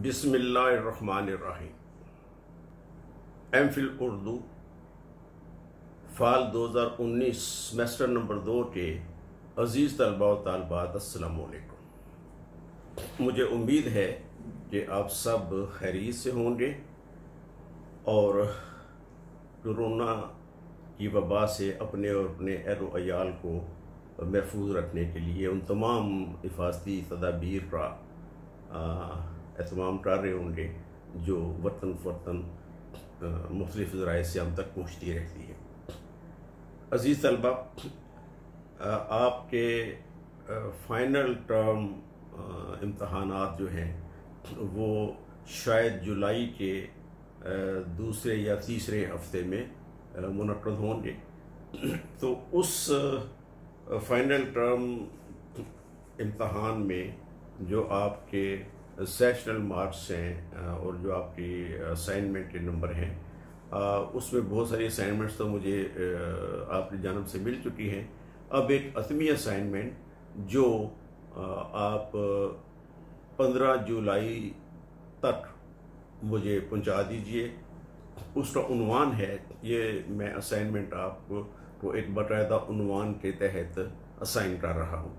बिस्मिल्लाहिर्रहमानिर्रहीम। एमफिल उर्दू फाल 2019 semester number 2 के अजीज़ तलबा व तालिबात अस्सलामु अलैकुम। मुझे उम्मीद है कि आप सब खैरियत से होंगे और कोरोना की वबा से अपने और अपने अहल व अयाल को महफूज रखने के लिए उन तमाम हिफाजती तदाबीर का एहतमाम कर रहे होंगे जो वतन फ़वतन मुख्तलिफ़ ज़राए से हम तक पहुँचती रहती है। अज़ीज़ तलबा, आपके फ़ाइनल टर्म इम्तहानात जो हैं वो शायद जुलाई के दूसरे या तीसरे हफ्ते में मुनक़्क़द होंगे। तो उस फ़ाइनल टर्म इम्तहान में जो आपके सेशनल मार्क्स हैं और जो आपकी असाइनमेंट के नंबर हैं, उसमें बहुत सारी असाइनमेंट्स तो मुझे आपकी जानब से मिल चुकी हैं। अब एक अतमी असाइनमेंट जो आप 15 जुलाई तक मुझे पहुंचा दीजिए, उसका उन्वान है, ये मैं असाइनमेंट आपको एक बाकायदा उन्वान के तहत असाइन कर रहा हूँ।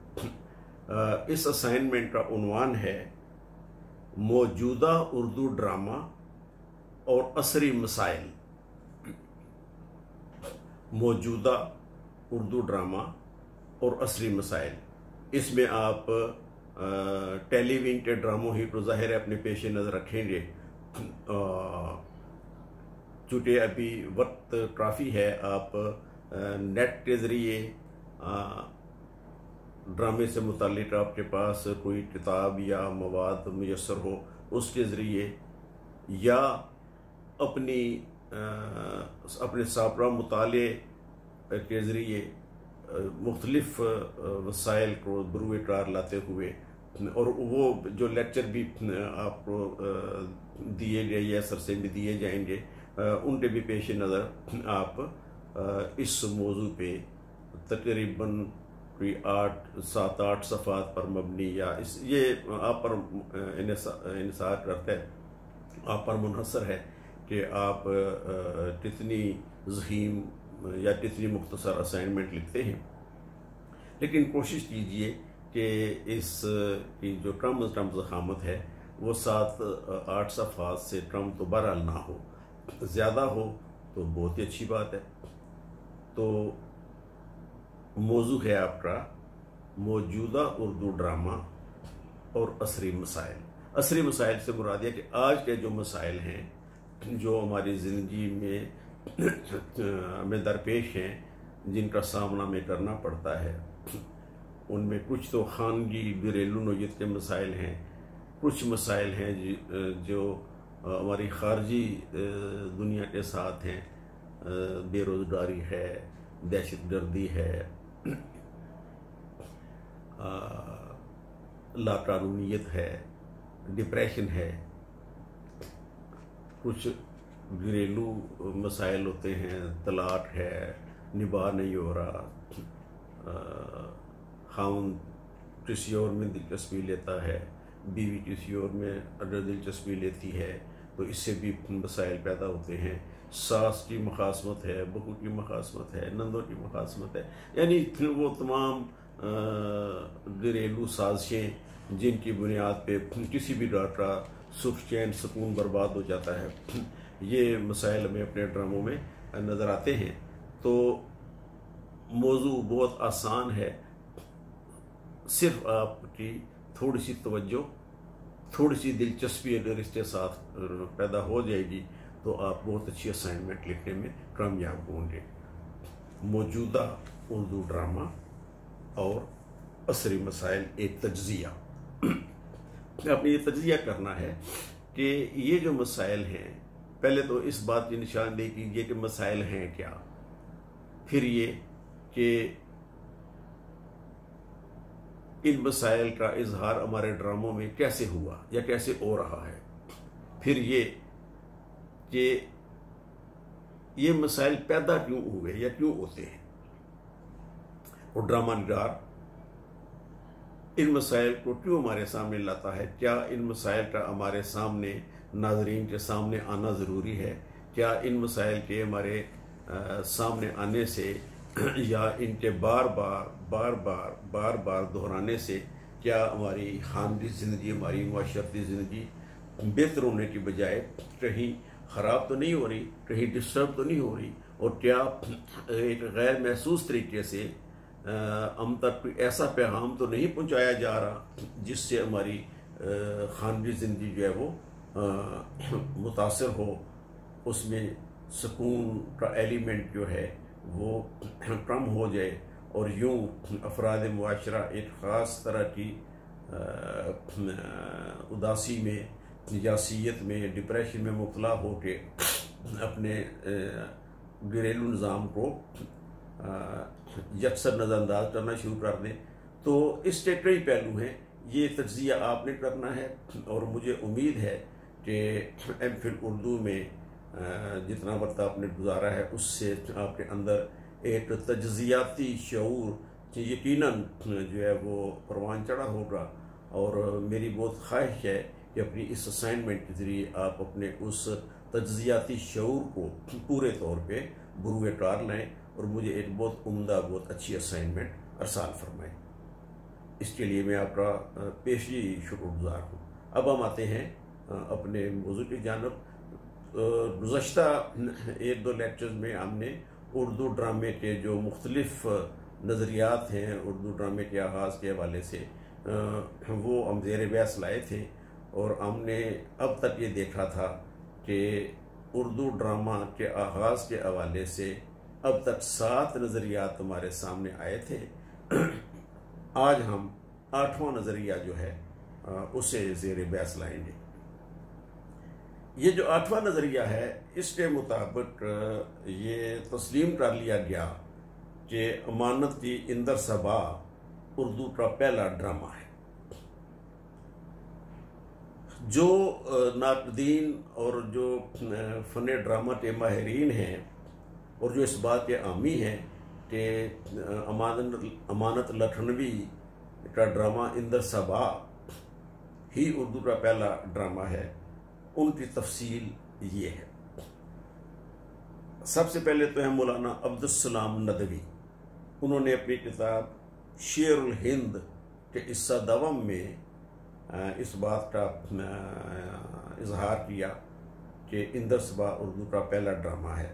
इस असाइनमेंट का उन्वान है मौजूदा उर्दू ड्रामा और असरी मसाइल। मौजूदा उर्दू ड्रामा और असरी मसाइल। इसमें आप टेलीविजन के ड्रामों ही तो ज़ाहिर है अपने पेश नज़र रखेंगे। चूँकि अभी वक्त काफ़ी है, आप नेट के ज़रिए ड्रामे से मुताल्लिक़ आपके पास कोई किताब या मवाद मुयस्सर हो, उसके ज़रिए या अपने सापरा मुताले के ज़रिए मुख्तलिफ़ वसाइल को बरूए कार लाते हुए, और वो जो लेक्चर भी आपको दिए गए या सरसे में दिए जाएंगे, उनके भी पेश नज़र आप इस मौजू पे तकरीबन कोई 7-8 सफ़ात पर मबनी या ये आप पर इन्हिसार करता है, आप पर मुनहसर है कि आप कितनी ज़हीम या कितनी मुख्तसर असाइनमेंट लिखते हैं। लेकिन कोशिश कीजिए कि इस की जो कम अज़ कम ज़ख़ामत है वो 7-8 सफ़ात से कम तो बहरहाल ना हो, ज़्यादा हो तो बहुत ही अच्छी बात है। तो मौजू है आपका मौजूदा उर्दू ड्रामा और असरी मसाइल। असरी मसाइल से मुराद है कि आज के जो मसाइल हैं जो हमारी ज़िंदगी में दरपेश हैं, जिनका सामना में करना पड़ता है, उनमें कुछ तो खानगी घरेलू नौयत के मसाइल हैं, कुछ मसाइल हैं जो हमारी खारजी दुनिया के साथ हैं। बेरोज़गारी है, दहशतगर्दी है, लाकानूनियत है, डिप्रेशन है, कुछ घरेलू मसाइल होते हैं, तलाक है, निबाह नहीं हो रहा, खाउन किसी और में दिलचस्पी लेता है, बीवी किसी और में अगर दिलचस्पी लेती है तो इससे भी मसाइल पैदा होते हैं। सास की मुखासमत है, बहू की मुखासमत है, नंदों की मुखासमत है, यानी वो तमाम घरेलू साजिशें जिनकी बुनियाद पे किसी भी डर का सुख चैन सुकून बर्बाद हो जाता है, ये मसाइल हमें अपने ड्रामों में नज़र आते हैं। तो मौजू बहुत आसान है, सिर्फ आपकी थोड़ी सी तवज्जो, थोड़ी सी दिलचस्पी अगर इसके साथ पैदा हो जाएगी तो आप बहुत अच्छी असाइनमेंट लिखने में कामयाब होंगे। मौजूदा उर्दू ड्रामा और असरी मसाइल, एक तज्ज़िया। आपने ये तज्ज़िया करना है कि ये जो मसाइल हैं, पहले तो इस बात की निशानदेही कीजिए कि मसाइल हैं क्या, फिर ये कि इन मसाइल का इजहार हमारे ड्रामों में कैसे हुआ या कैसे हो रहा है, फिर ये कि ये मसाइल पैदा क्यों हुए या क्यों होते हैं, और ड्रामा निगार इन मसाइल को क्यों हमारे सामने लाता है, क्या इन मसाइल का हमारे सामने नाजरीन के सामने आना ज़रूरी है, क्या इन मसाइल के हमारे सामने आने से या इनके बार बार दोहराने से क्या हमारी खानगी ज़िंदगी, हमारी माशरती ज़िंदगी बेहतर होने की बजाय कहीं ख़राब तो नहीं हो रही, कहीं डिस्टर्ब तो नहीं हो रही, और क्या एक गैर महसूस तरीके से हम तक कोई ऐसा पैगाम तो नहीं पहुंचाया जा रहा जिससे हमारी खानगी ज़िंदगी जो है वो मुतासर हो, उसमें सुकून का एलिमेंट जो है वो कम हो जाए और यूं अफराद मुआशरा एक ख़ास तरह की उदासी में, यासीयत में, डिप्रेशन में मुब्तला हो के अपने घरेलू निज़ाम को यकसर नज़रअंदाज करना शुरू कर दें। तो इसके कई पहलू हैं, ये तज्ज़िया आपने करना है और मुझे उम्मीद है कि एमफिल उर्दू में जितना वक्त आपने गुजारा है उससे आपके अंदर एक तज्ज़ियाती शऊर यकीनन जो है वो परवान चढ़ा होगा। और मेरी बहुत ख्वाहिश है कि अपनी इस असाइनमेंट के ज़रिए आप अपने उस तज्ज़ियाती शऊर को पूरे तौर पे बुरूए कार लाएँ और मुझे एक बहुत उम्दा, बहुत अच्छी असाइनमेंट अरसाल फरमाएँ। इसके लिए मैं आपका पेशी शुक्रगुजार हूँ। अब हम आते हैं अपने मौजू की जानब। गुज़श्ता एक दो लेक्चर्स में हमने उर्दू ड्रामे के जो मुख्तलिफ नज़रियात हैं उर्दू ड्रामे के आगाज़ के हवाले से वो हम ज़ेर बहस लाए थे, और हमने अब तक ये देखा था कि उर्दू ड्रामा के आगाज़ के हवाले से अब तक 7 नज़रियात हमारे सामने आए थे। आज हम 8वां नज़रिया जो है उसे ज़ेर बहस लाएंगे। ये जो 8वां नज़रिया है इसके मुताबिक ये तस्लीम कर लिया गया कि अमानत की इंदर सबा उर्दू का पहला ड्रामा है। जो नाक़दीन और जो फ़न ड्रामा के माहिरीन हैं और जो इस बात के आमी हैं कि अमानत लखनवी का ड्रामा इंदर सबा ही उर्दू का पहला ड्रामा है, उनकी तफसील ये है। सबसे पहले तो है मौलाना अब्दुस्सलाम नदवी। उन्होंने अपनी किताब शेरुल हिंद के इस्सा दवम में इस बात का इजहार किया कि इंदर सबा उर्दू का पहला ड्रामा है,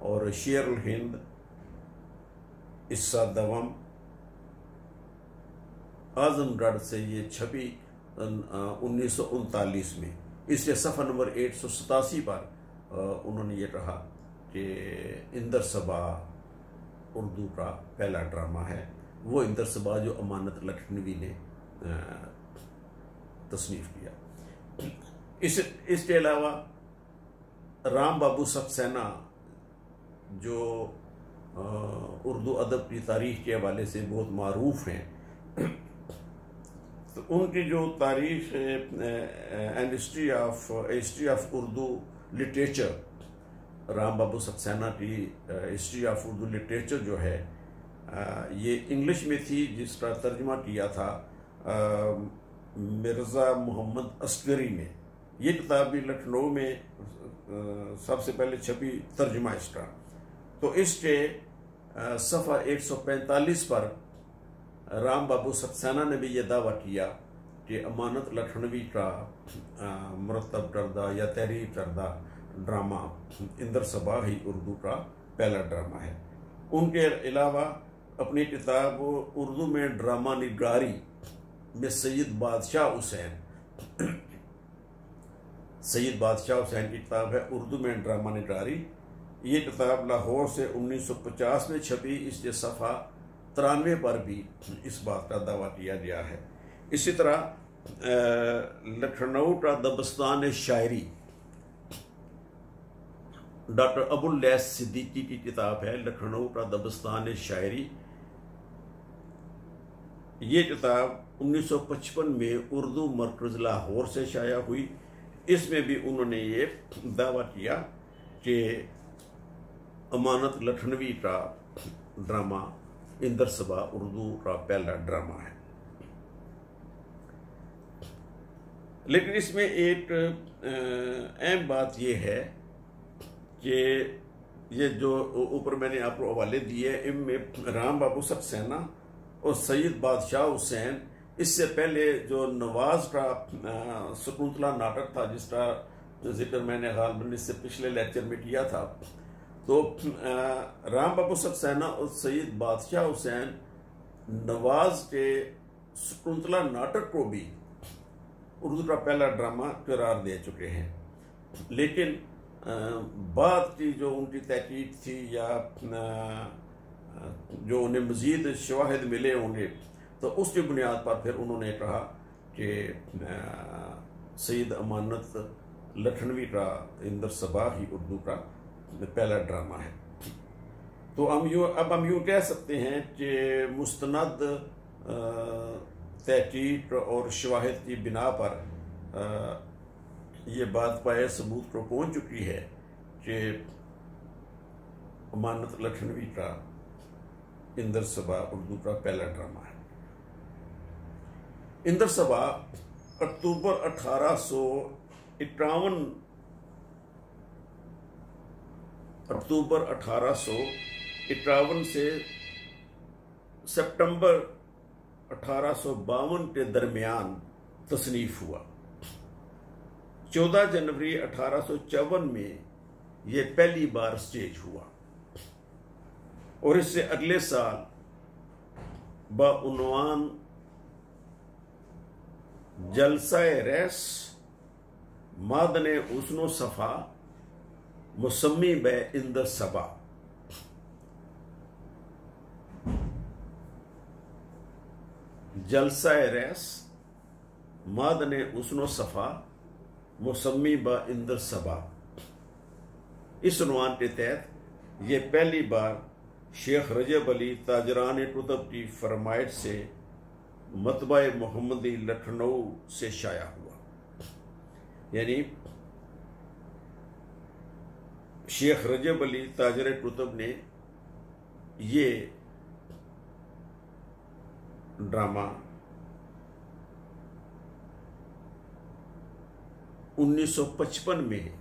और शेरुल हिंद इस्सा दवम आजमगढ़ से ये छपी 1939 में। इससे सफ़ा नंबर 187 पर उन्होंने ये कहा कि इंदर सबा उर्दू का पहला ड्रामा है। वो इंदर सबा जो अमानत लखनवी ने तस्नीफ़ किया। इसके अलावा राम बाबू सक्सेना जो उर्दू अदब की तारीख़ के हवाले से बहुत मारूफ हैं, तो उनकी जो तारीख़ and history of Urdu literature, Ram Babu Saxena की हिस्ट्री ऑफ उर्दू लिटरेचर जो है ये इंग्लिश में थी, जिसका तर्जुमा किया था मिर्ज़ा मोहम्मद अस्करी ने। ये किताब भी लखनऊ में सबसे पहले छपी, तर्जुमा इसका। तो इसके सफ़ा 145 पर राम बाबू सक्सेना ने भी ये दावा किया कि अमानत लखनवी का मुरतब करदा या तहरीर करदा ड्रामा इंदर सबा ही उर्दू का पहला ड्रामा है। उनके अलावा अपनी किताब उर्दू में ड्रामा निगारी में सैयद बादशाह हुसैन की किताब है उर्दू में ड्रामा निगारी। ये किताब लाहौर से 1950 में छपी। इसके सफ़ा 93 पर भी इस बात का दावा किया गया है। इसी तरह लखनऊ का दबस्तान शायरी डॉक्टर अबुल लैस सिद्दीकी की किताब है, लखनऊ का दबस्तान शायरी। ये किताब 1955 में उर्दू मरकज़ लाहौर से शाया हुई। इसमें भी उन्होंने ये दावा किया कि अमानत लखनवी का ड्रामा इंदर सबा उर्दू का पहला ड्रामा है। लेकिन इसमें एक अहम बात ये है कि ये जो ऊपर मैंने आपको हवाले दिए, इनमें राम बाबू सक्सेना और सैयद बादशाह हुसैन, इससे पहले जो नवाज का शकुंतला नाटक था जिसका जिक्र मैंने गालबन इससे पिछले लेक्चर में किया था, तो राम बाबू सक्सेना और सैयद बादशाह हुसैन नवाज के शकुंतला नाटक को भी उर्दू का पहला ड्रामा करार दे चुके हैं। लेकिन बाद की जो उनकी तहकीक थी या जो उन्हें मज़ीद शवाहिद मिले होंगे, तो उसकी बुनियाद पर फिर उन्होंने कहा कि सैयद अमानत लखनवी का इंदर सबा ही उर्दू का पहला ड्रामा है। तो हम यूँ कह सकते हैं कि मुस्तनद तहकीक और शवाहिद की बिना पर ये बात पाए सबूत को पहुँच चुकी है कि अमानत लखनवी का इंदर सबा उर्दू का पहला ड्रामा है। इंदर सबा अक्टूबर 1851 से सितंबर 1852 के दरमियान तसनीफ हुआ। 14 जनवरी 1854 में यह पहली बार स्टेज हुआ और इससे अगले साल बउनवान जलसाए रैस मादने हुस्नो सफा मुसम्मी बे इंदर सबा जलसाए रैस मादने हुस्नो सफा मुसम्मी बा इंदर सबा, इस उन्वान के तहत ये पहली बार शेख रजब अली ताजरान कुतुब की फरमाइश से मतबा मोहम्मदी लखनऊ से शाया हुआ। यानी शेख रजब अली ताजर कुतुब ने ये ड्रामा 1955 में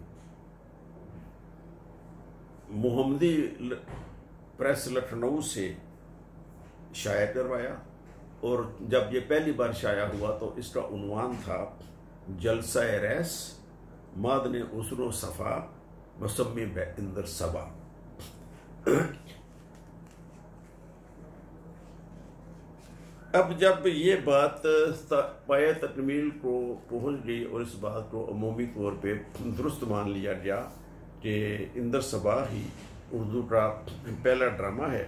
मोहम्मदी प्रेस लखनऊ से शाया करवाया और जब ये पहली बार शाया हुआ तो इसका उन्वान था जलसाए रैस मादने उसरो सफा मुसम्मी बे इंदर सबा। अब जब ये बात पाए तकमील को पहुंच गई और इस बात को अमूमी तौर पे दुरुस्त मान लिया गया कि इंदर सबा ही उर्दू का पहला ड्रामा है,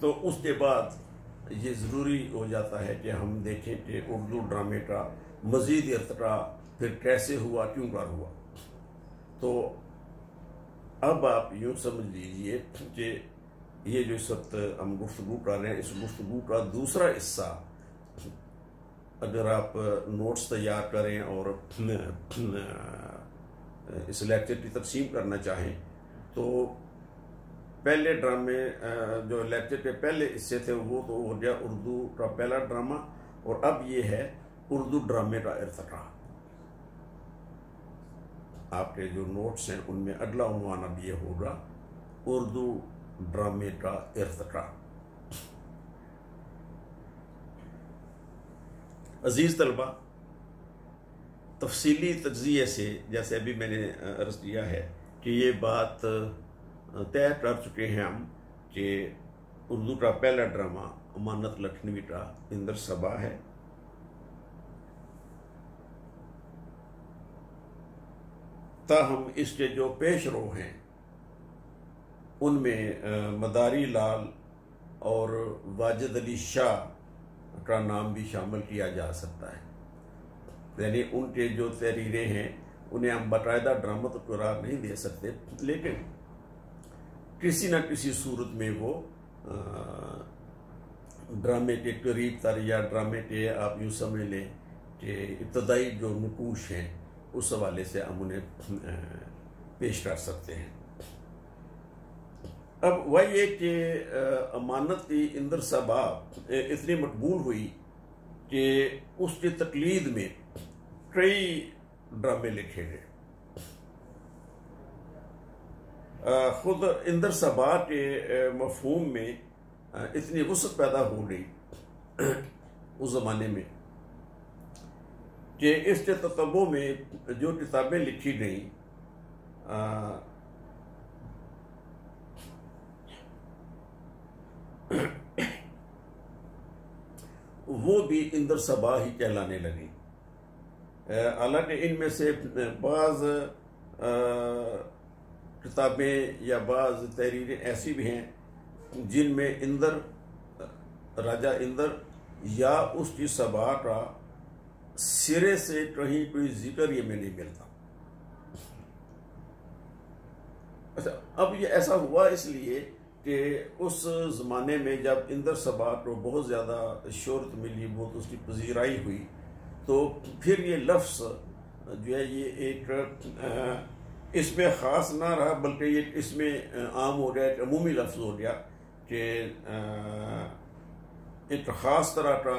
तो उसके बाद ये ज़रूरी हो जाता है कि हम देखें कि उर्दू ड्रामे का मज़ीद इर्तिक़ा फिर कैसे हुआ, क्यों कर हुआ। तो अब आप यूँ समझ लीजिए कि ये जो इस वक्त हम गुफ्तगू कर रहे हैं, इस गुफ्तगू का दूसरा हिस्सा अगर आप नोट्स तैयार करें और इस लेक्चर की तकसीम करना चाहें तो पहले ड्रामे जो लेक्चर के पहले हिस्से थे वो तो हो गया उर्दू का पहला ड्रामा, और अब ये है उर्दू ड्रामे का इर्तिक़ा। आपके जो नोट्स हैं उनमें अगला उन्वान अब ये होगा उर्दू ड्रामे का इर्तिक़ा। अजीज़ तलबा, तफसीली तज्ज़िये से जैसे अभी मैंने अर्ज़ किया है कि ये बात तय कर चुके हैं हम कि उर्दू का पहला ड्रामा अमानत लखनवी का इंदर सबा है। ताहम इसके जो पेश रो हैं उनमें मदारी लाल और वाजिद अली शाह का नाम भी शामिल किया जा सकता है। यानी उनके जो तहरीरें हैं उन्हें हम बाकायदा ड्रामा तो करार नहीं दे सकते, लेकिन किसी न किसी सूरत में वो ड्रामे के करीब तर या ड्रामे के आप यूँ समझ लें कि इब्तदाई जो नकूश हैं उस हवाले से हम उन्हें पेश कर सकते हैं। अब वही है कि अमानत की इंदर सबा इतनी मकबूल हुई कि उसकी तकलीद में कई ड्रामे लिखे गए। खुद इंदर सबा के मफहूम में इतनी वसअत पैदा हो गई उस ज़माने में कि इसके ततब्बो में जो किताबें लिखी गई वो भी इंदर सबा ही कहलाने लगी। हालांकि इनमें से बाज़ किताबें या बाज़ तहरीरें ऐसी भी हैं जिनमें इंदर, राजा इंदर या उसकी सबा का सिरे से कहीं कोई जिक्र ये में नहीं मिलता। अच्छा, अब ये ऐसा हुआ इसलिए कि उस ज़माने में जब इंदर सबा को बहुत ज़्यादा शोहरत मिली, बहुत उसकी पजीराई हुई, तो फिर ये लफ्ज़ जो है ये एक इसमें ख़ास ना रहा, बल्कि ये इसमें आम हो गया, एक अमूमी लफ्ज़ हो गया कि एक ख़ास तरह का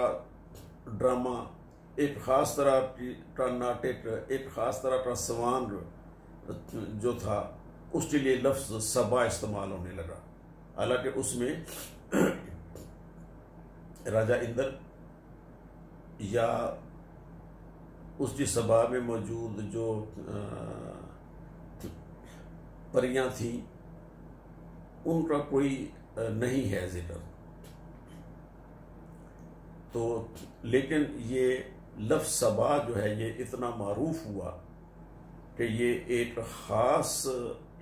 ड्रामा, एक ख़ास तरह का नाटक, एक ख़ास तरह का सवांग जो था उसके लिए लफ्ज़ सबा इस्तेमाल होने लगा। हालांकि उसमें राजा इंदर या उसकी सभा में मौजूद जो परियां थी उनका कोई नहीं है जिक्र। तो लेकिन ये लफ्ज़ सबा जो है ये इतना मारूफ हुआ कि ये एक ख़ास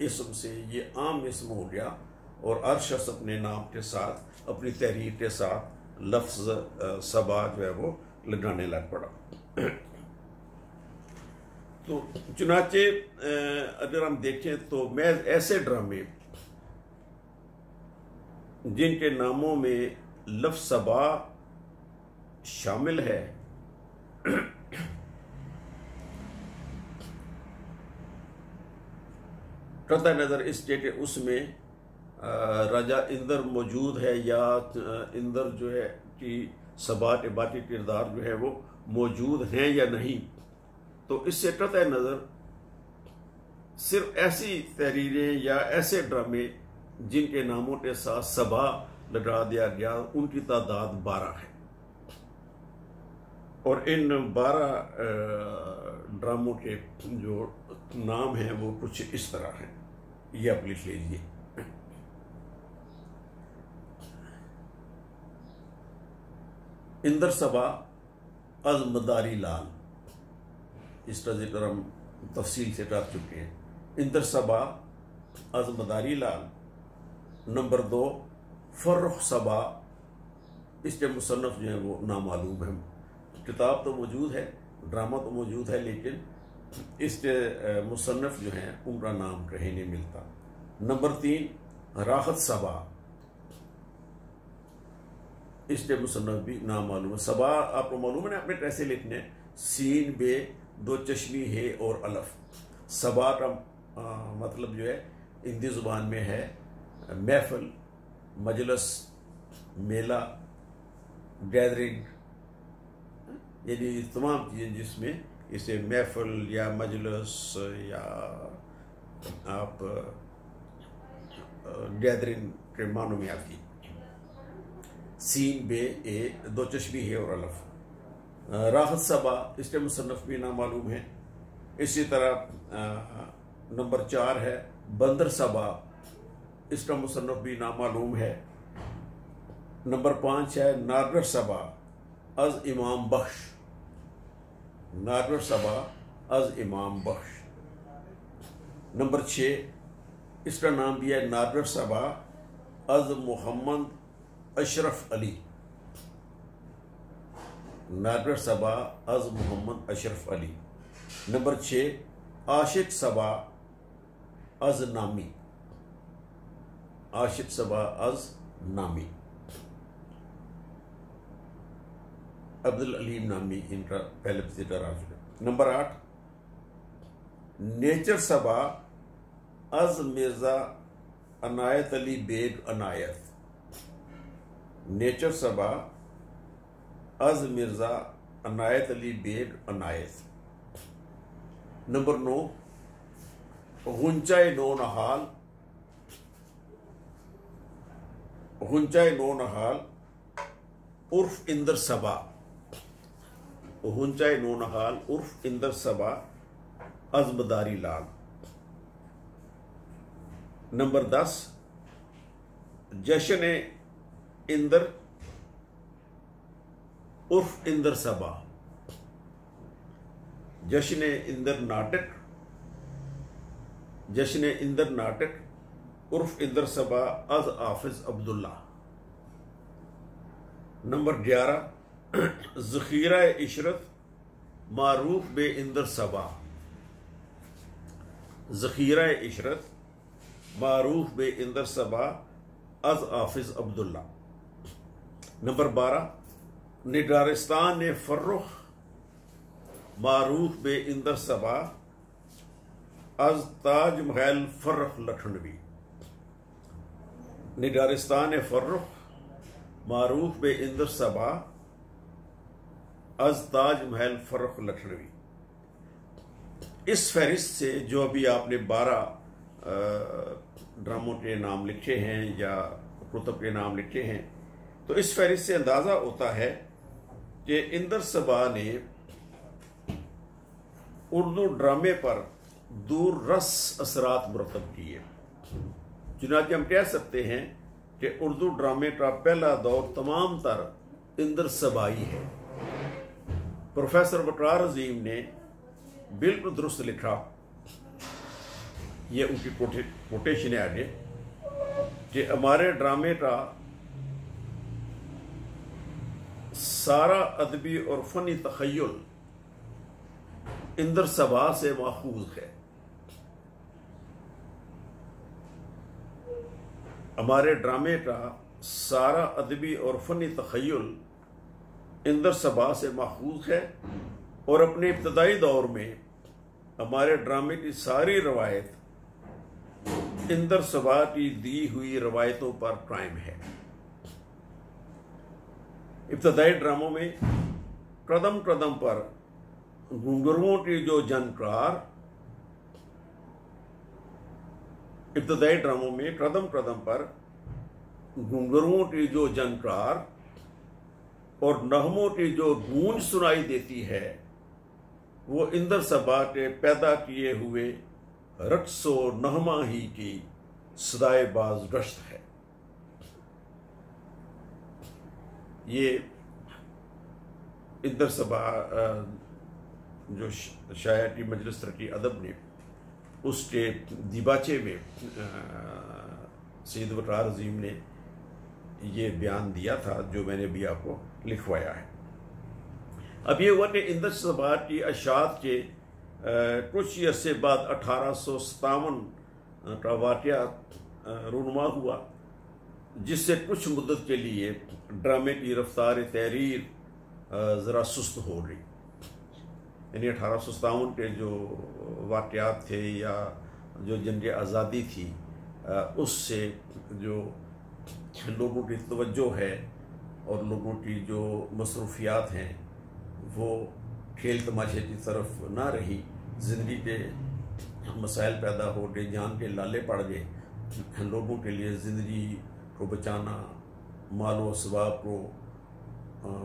इस्म से ये आम इस्म हो गया और हर शख्स अपने नाम के साथ, अपनी तहरीर के साथ लफ्ज़ सबा जो है वो लगाने लग पड़ा। तो चुनाचे अगर हम देखें तो मैं ऐसे ड्रामे जिनके नामों में लफ्ज़ सबा शामिल है कतई नज़र इसके कि उसमें राजा इंदर मौजूद है या इंदर जो है कि सबा के बाकी किरदार जो है वो मौजूद हैं या नहीं, तो इससे कतई नज़र सिर्फ ऐसी तहरीरें या ऐसे ड्रामे जिनके नामों के साथ सबा लगा दिया गया उनकी तादाद 12 है। और इन 12 ड्रामों के जो नाम हैं वो कुछ इस तरह हैं, ये आप लिख लीजिए। इंदर सबा अज़ मदारी लाल, इसका जिक्र हम तफसील से कर चुके हैं। इंदर सबा अज़ मदारी लाल। नंबर 2 फर्रुख सबा, इसके मुसन्नफ जो है वो नामालूम है। किताब तो मौजूद है, ड्रामा तो मौजूद है, लेकिन इसके मुसन्नफ जो हैं उनका नाम कहीं नहीं मिलता। नंबर 3 राहत सबा, इसके मुसन्नफ भी नाम मालूम है। सबा आपको मालूम है ना अपने कैसे लिखने, सीन बे 2 चश्मी है और अलफ। सबा का मतलब जो है हिंदी ज़ुबान में है महफिल, मजलस, मेला, गैदरिंग, यानी तमाम चीज़ें जिसमें इसे महफिल या मजलस या आप गैदरिंग के मानों में आती। सीन बे ए 2 चश्मी है और अलफ। राहत सबा, इसके मुसन्नफ भी नाम मालूम है। इसी तरह नंबर 4 है बंदर सबा, इसका मुसन्नफ भी नाम मालूम है। नंबर 5 है नारगर सबा अज़ इमाम बख्श, नारगर सबा अज़ इमाम बख्श। नंबर 6 इसका नाम भी है नारगर सबा अज़ मोहम्मद अशरफ अली, नारगर सबा अज़ मोहम्मद अशरफ अली। नंबर 6 आशिक सबा अज़ नामी, आशिक सबा अज़ नामी, अब्दुल अलीम नामी इनका पहले से जिक्र आ चुका। नंबर 8 नेचर सबा अज़ मिर्ज़ा अनायत अली बेग अनायत, नेचर सबा अज़ मिर्ज़ा अनायत अली बेग अनायत। नंबर 9 गुंचाए नो नहाल, गुंचाए नो नहाल उर्फ इंदर सबा, गुंचाए नो नहाल उर्फ इंदर सबा अजमदारी लाल। नंबर 10 जश्न इंदर उर्फ इंदर सबा, जश्न इंदर नाटक, जश्न इंदर नाटक उर्फ इंदर सबा अज हाफिज अब्दुल्ला। नंबर 11 ज़ख़ीरा इशरत मारूफ बे इंदर सबा, ज़ख़ीरा इशरत मारूफ बे इंदर सबा अज हाफिज अब्दुल्ला। नंबर 12 निगारिस्तान फर्रुख मारूफ बे इंदर सबा अज ताज महल फर्रुख लखनवी। निगारिस्तान फर्रुख मारूफ बे इंदर सबा अज ताज महल फर्रुख लखनवी। इस फहरिस्त से जो अभी आपने 12 ड्रामों के नाम लिखे हैं या कुतुब के नाम लिखे हैं, तो इस फहरिस्त से अंदाज़ा होता है कि इंदर सबा ने उर्दू ड्रामे पर दूर रस असरात मुरतब किए। चुनांचे हम कह सकते हैं कि उर्दू ड्रामे का पहला दौर तमाम तर इंदर सबाई है। प्रोफेसर वक़ार अजीम ने बिल्कुल दुरुस्त लिखा, ये उनकी कोटेशन है आगे, कि हमारे ड्रामे का सारा अदबी और फनी तखय्युल इंदर सबा से माखूज है। हमारे ड्रामे का सारा अदबी और फनी तखय्युल इंदर सबा से माखूज है और अपने इब्तदाई दौर में हमारे ड्रामे की सारी रवायत इंदर सबा की दी हुई रवायतों पर कायम है। इब्तदाई ड्रामों में कदम कदम पर घुंघरुओं की जो जनकार, इब्तदाई ड्रामों में कदम कदम पर घुंघरुओं की जो जनकार और नगमों की जो गूंज सुनाई देती है, वो इंदर सबा के पैदा किए हुए रक्सो नगमा ही की सदाए बाज गश्त है। ये इंदर सबा जो शायर की मजलिस तरक्की अदब ने उसके दिबाचे में सैयद वक़ार अज़ीम ने ये बयान दिया था जो मैंने भी आपको लिखवाया है। अब ये हुआ कि इंदर सबा की अशात के कुछ ही अरसे बाद 1857 का वाक़या रूनुमा हुआ, जिससे कुछ मुद्दत के लिए ड्रामे की रफ्तार तहरीर ज़रा सुस्त हो गई। यानी 1857 के जो वाक़यात थे या जो जंग आज़ादी थी, उससे जो लोगों की तवज्जो है और लोगों की जो मसरूफियात हैं वो खेल तमाशे की तरफ ना रही। ज़िंदगी के मसाइल पैदा हो गए, जान के लाले पड़ गए। लोगों के लिए ज़िंदगी को बचाना, मालो असबाब को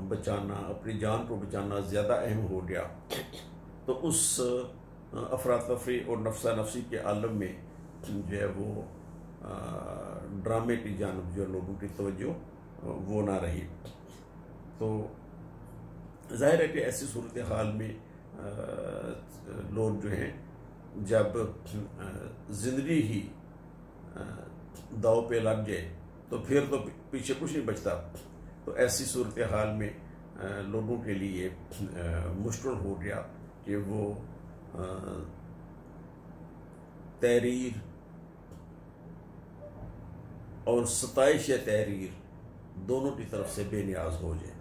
बचाना, अपनी जान को बचाना ज़्यादा अहम हो गया। तो उस अफरा तफरी और नफ्सा नफसी के आलम में जो है वो ड्रामे की जानब जो लोगों की तवज्जो वो ना रही। तो ज़ाहिर है कि ऐसी सूरत हाल में लोग जो हैं, जब ज़िंदगी ही दाव पे लग जाए तो फिर तो पीछे कुछ नहीं बचता। तो ऐसी सूरत हाल में लोगों के लिए मुश्किल हो गया कि वो तहरीर और सताइश तहरीर दोनों की तरफ से बेनियाज हो जाए।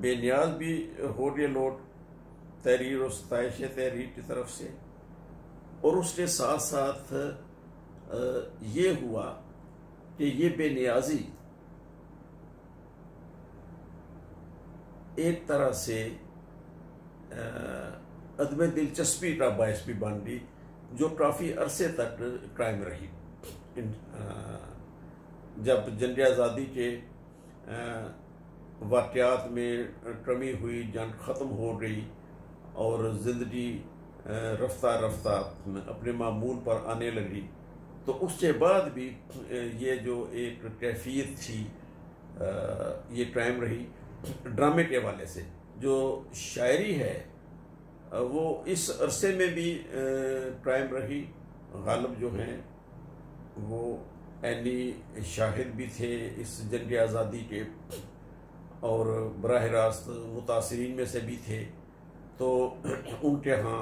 बेनियाज भी हो गए लोग तहरीर और सताइश तहरीर की तरफ से, और उसके साथ साथ ये हुआ कि ये बेनियाजी एक तरह से अदम दिलचस्पी का बायस भी बन गई, जो काफ़ी अरसे तक कायम रही। जब जंग आज़ादी के वाक़यात में कमी हुई, जंग ख़त्म हो गई और ज़िंदगी रफ्ता रफ्ता अपने मामूल पर आने लगी, तो उसके बाद भी ये जो एक कैफियत थी ये कायम रही। ड्रामे के हवाले से जो शायरी है वो इस अरसे में भी कायम रही। गालिब जो हैं वो ऐनी शाहिद भी थे इस जंग आज़ादी के, और बराह रास्त मुतासिरीन में से भी थे। तो उनके यहाँ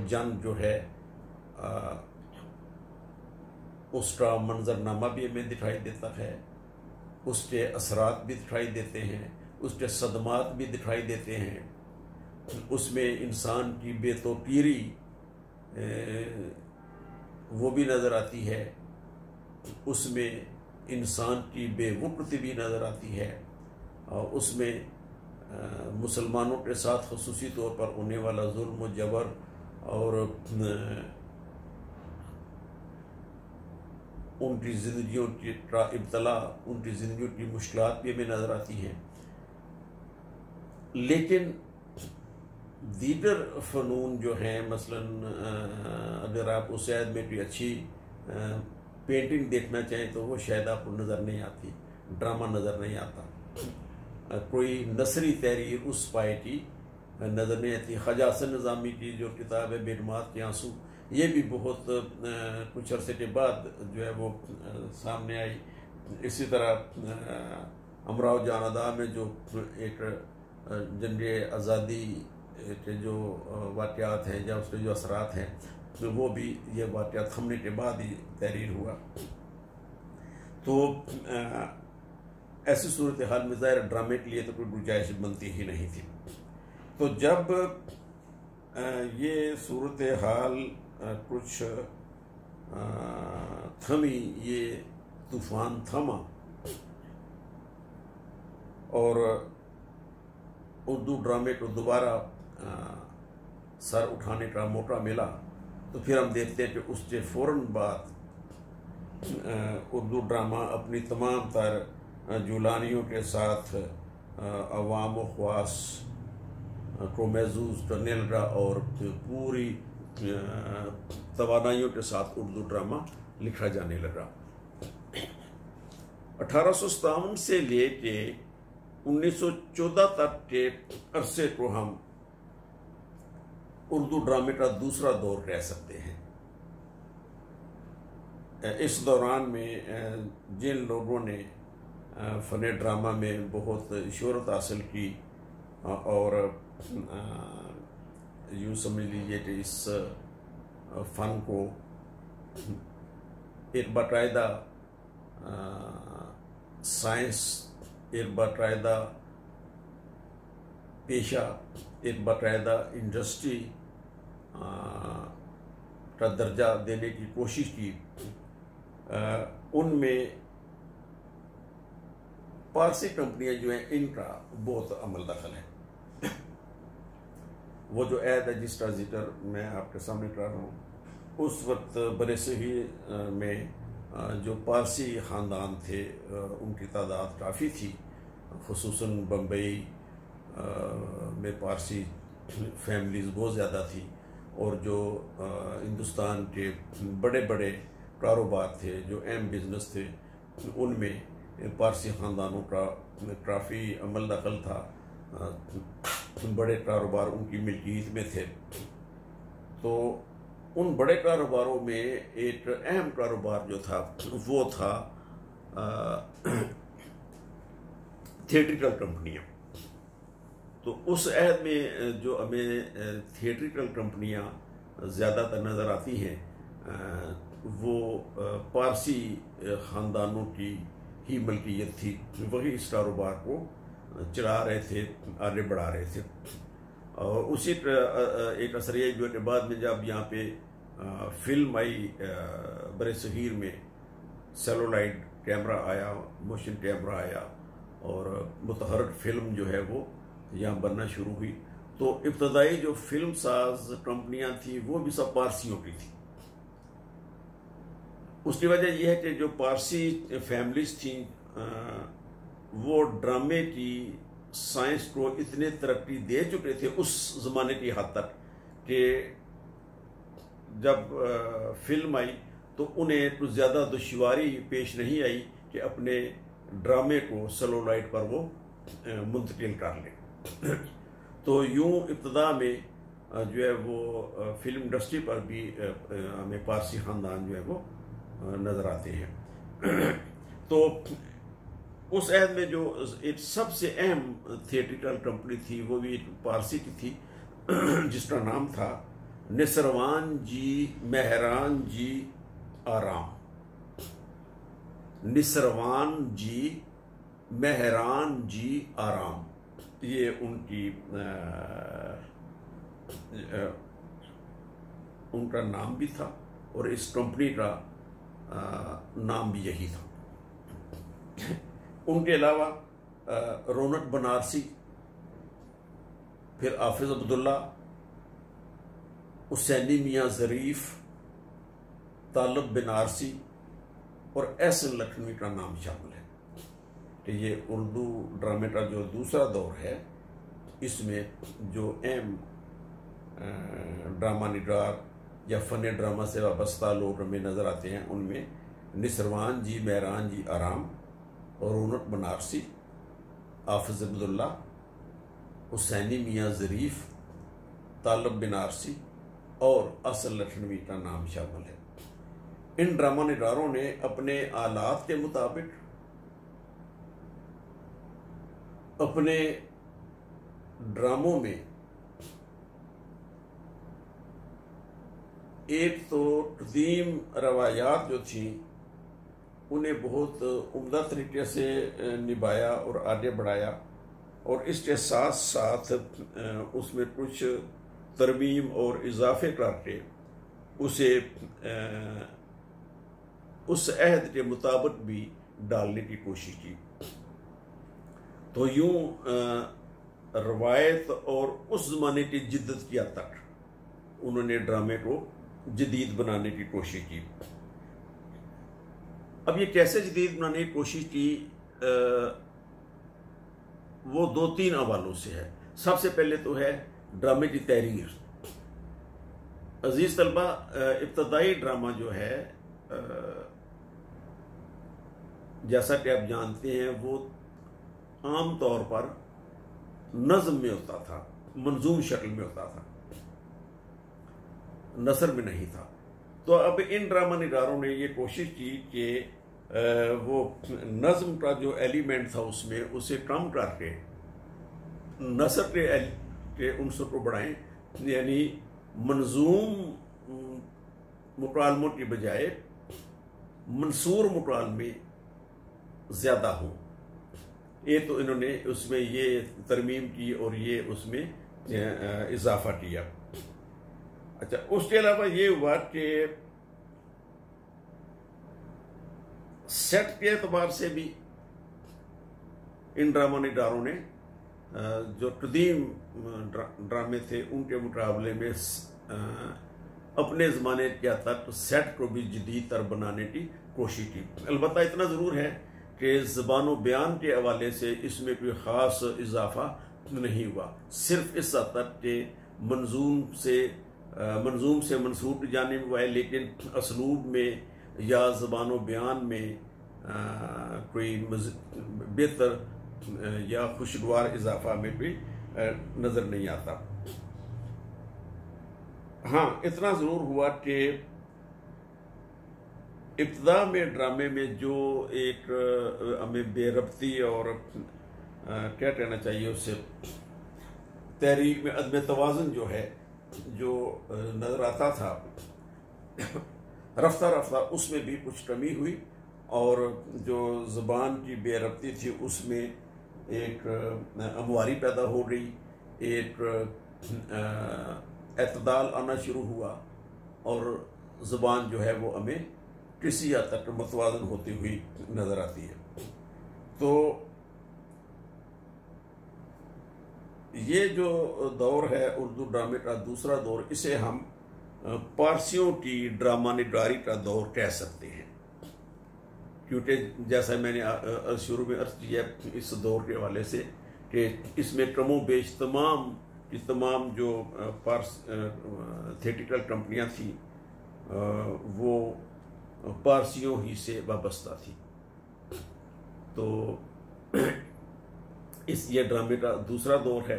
जंग जो है उसका मंजरनामा भी हमें दिखाई देता है, उसके असरात भी दिखाई देते हैं, उसके सदमात भी दिखाई देते हैं। उसमें इंसान की बेतौकीरी वो भी नज़र आती है, उसमें इंसान की बेवकूफ़ी भी नज़र आती है, और उसमें मुसलमानों के साथ ख़ुसूसी तौर पर होने वाला जुल्म व जबर और उनकी ज़िंदगियों की इब्तला, उनकी ज़िंदगियों की मुश्किलात भी हमें नज़र आती हैं। लेकिन दीगर फ़नून जो हैं, मसलन अगर आप उस शायद में कोई अच्छी पेंटिंग देखना चाहें तो वो शायद आपको नज़र नहीं आती, ड्रामा नज़र नहीं आता, कोई नसरी तहरीर उस पाए की नज़र नहीं आती। ख्वाजा हसन निज़ामी की जो किताब है बेनमात के आंसू, ये भी बहुत कुछ अरसे के बाद जो है वो सामने आई। इसी तरह अमराव जानादा में जो एक जंग आज़ादी के जो वाक़यात हैं या उसके जो असरात हैं, तो वो भी ये वाक़यात थमने के बाद ही तहरीर हुआ। तो ऐसी सूरत हाल में ज़ाहिर ड्रामे के लिए तो कोई गुंजाइश बनती ही नहीं थी। तो जब ये सूरत हाल कुछ थमी, ये तूफ़ान थमा और उर्दू ड्रामे को दोबारा सर उठाने का मौका मिला, तो फिर हम देखते हैं कि उसके फ़ौरन बाद उर्दू ड्रामा अपनी तमाम तर जुलानियों के साथ अवाम व ख्वास को महसूस करने लगा और पूरी तवानाइयों के साथ उर्दू ड्रामा लिखा जाने लगा। 1857 से लेके 1914 तक के अरसे को हम उर्दू ड्रामे का दूसरा दौर कह सकते हैं। इस दौरान में जिन लोगों ने फ़न ड्रामा में बहुत शोहरत हासिल की और यूँ समझ लीजिए कि इस फ़न को एक बाकायदा साइंस, एक बाकायदा पेशा, एक बाकायदा इंडस्ट्री का दर्जा देने की कोशिश की, उनमें पारसी कंपनियां जो हैं इनका बहुत अमल दखल है। वो जो ऐद है जिसका जिक्र मैं आपके सामने कर रहा हूँ, उस वक्त बड़े सही में जो पारसी ख़ानदान थे उनकी तादाद काफ़ी थी, ख़ुसूसन बम्बई में पारसी फैमिलीज़ बहुत ज़्यादा थी, और जो हिंदुस्तान के बड़े बड़े कारोबार थे, जो अहम बिजनेस थे, उनमें पारसी ख़ानदानों का काफ़ी अमल दखल था। बड़े कारोबार उनकी मिल्कियत में थे। तो उन बड़े कारोबारों में एक अहम कारोबार जो था वो था थिएट्रिकल कंपनियाँ। तो उस अहद में जो हमें थिएट्रिकल कंपनियाँ ज़्यादातर नज़र आती हैं वो पारसी ख़ानदानों की ही मलकियत थी, वही इस कारोबार को चला रहे थे, आगे बढ़ा रहे थे। और उसी एक असरिया जो के बाद में जब यहाँ पे फिल्म आई बर सग़ीर में, सेलुलॉइड कैमरा आया, मोशन कैमरा आया और मुतहर्रिक फिल्म जो है वो यहाँ बनना शुरू हुई। तो इब्तदाई जो फिल्म साज कंपनियाँ थी वो भी सब पारसियों की थी। उसकी वजह यह है कि जो पारसी फैमिलीज थी वो ड्रामे की साइंस को इतने तरक्की दे चुके थे उस ज़माने की हद तक कि जब फिल्म आई तो उन्हें कुछ ज़्यादा दुश्वारी पेश नहीं आई कि अपने ड्रामे को सेलुलॉइड पर वो मुंतकिल कर लें। तो यूं इब्तदा में जो है वो फिल्म इंडस्ट्री पर भी हमें पारसी ख़ानदान जो है वो नज़र आते हैं। तो उस अहद में जो एक सबसे अहम थिएट्रिकल कंपनी थी वो भी एक पारसी की थी जिसका नाम था निसरवान जी मेहरान जी आराम। निसरवान जी मेहरान जी आराम, ये उनका नाम भी था और इस कंपनी का नाम भी यही था। उनके अलावा रौनक बनारसी, फिर हाफिज अब्दुल्ला, हुसैनी मियाँ ज़रीफ, तालब बनारसी और एहसन लखनवी का नाम शामिल है। कि ये उर्दू ड्रामे का जो दूसरा दौर है इसमें जो अहम ड्रामा निगार या फ़न ड्रामा से वाबस्ता लोग हमें नज़र आते हैं, उनमें निसरवान जी मेहरान जी आराम और रौनक बनारसी, हाफिज अब्दुल्ला, हुसैनी मियाँ ज़रीफ, तालब बनारसी और असल लखनवी का नाम शामिल है। इन ड्रामा निगारों ने अपने आलात के मुताबिक अपने ड्रामों में एक तो कदीम रवायात जो थी उन्हें बहुत उम्दा तरीके से निभाया और आगे बढ़ाया और इसके साथ साथ उसमें कुछ तरमीम और इजाफे करके उसे उस अहद के मुताबिक भी डालने की कोशिश की। तो यूं रवायत और उस ज़माने की जिद्दत की हद तक उन्होंने ड्रामे को जदीद बनाने की कोशिश की। अब ये कैसे जदीद बनाने की कोशिश की, वो दो तीन हवालों से है। सबसे पहले तो है ड्रामे की तहरीर। अजीज तलबा, इब्तदाई ड्रामा जो है जैसा कि आप जानते हैं वो आम तौर पर नज़्म में होता था, मंजूम शक्ल में होता था, नसर में नहीं था। तो अब इन ड्रामा निगारों ने ये कोशिश की कि वो नज़्म का जो एलिमेंट था उसमें उसे कम करके नसर के उनसर को बढ़ाएं, यानी मंजूम मुकालमों की बजाय मंसूर मुकालमे ज़्यादा हों। ये तो इन्होंने उसमें ये तरमीम की और ये उसमें इजाफा किया। अच्छा, उसके अलावा ये हुआ कि सेट के एतबार से भी इन ड्रामा निगारों ने जो कदीम ड्रामे थे उनके मुकाबले में अपने ज़माने के तक सेट को भी जदीद तर बनाने की कोशिश की। अलबत्ता इतना ज़रूर है कि ज़बान व बयान के हवाले से इसमें कोई ख़ास इजाफा नहीं हुआ, सिर्फ इस हद तक के मंजूम से मंसूर की जानिब हुआ है, लेकिन असलूब में या ज़बान व बयान में कोई बेहतर या खुशगवार इजाफा में भी नज़र नहीं आता। हाँ, इतना ज़रूर हुआ कि इब्तिदा में ड्रामे में जो एक हमें बेरब्ती और क्या कहना चाहिए उससे तहरीक में अदम तवाज़ुन जो है जो नज़र आता था, रफ्ता रफ्ता उसमें भी कुछ कमी हुई और जो ज़बान की बेरब्ती थी उसमें एक अमवारी पैदा हो गई, एक एतदाल आना शुरू हुआ और ज़बान जो है वो हमें किसी हद तक मतवाज़न होती हुई नज़र आती है। तो ये जो दौर है उर्दू ड्रामे का दूसरा दौर, इसे हम पारसियों की ड्रामा निगारी का दौर कह सकते हैं, क्योंकि जैसा मैंने शुरू में अर्ज किया इस दौर के हवाले से कि इसमें कमो बेश तमाम जो थिएटिकल कंपनियां थी वो पारसियों ही से वाबस्ता थी। तो ये ड्रामे का दूसरा दौर है।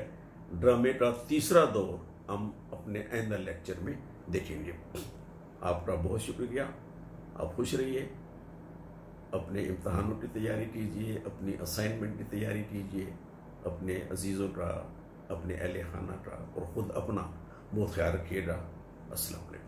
ड्रामे का तीसरा दौर हम अपने आइंदा लेक्चर में देखेंगे। आपका बहुत शुक्रिया। आप खुश रहिए, अपने इम्तहानों की तैयारी कीजिए, अपनी असाइनमेंट की तैयारी कीजिए, अपने अजीज़ों का, अपने अहले खाना का और ख़ुद अपना बहुत ख्याल रखिएगा। अस्सलाम वालेकुम।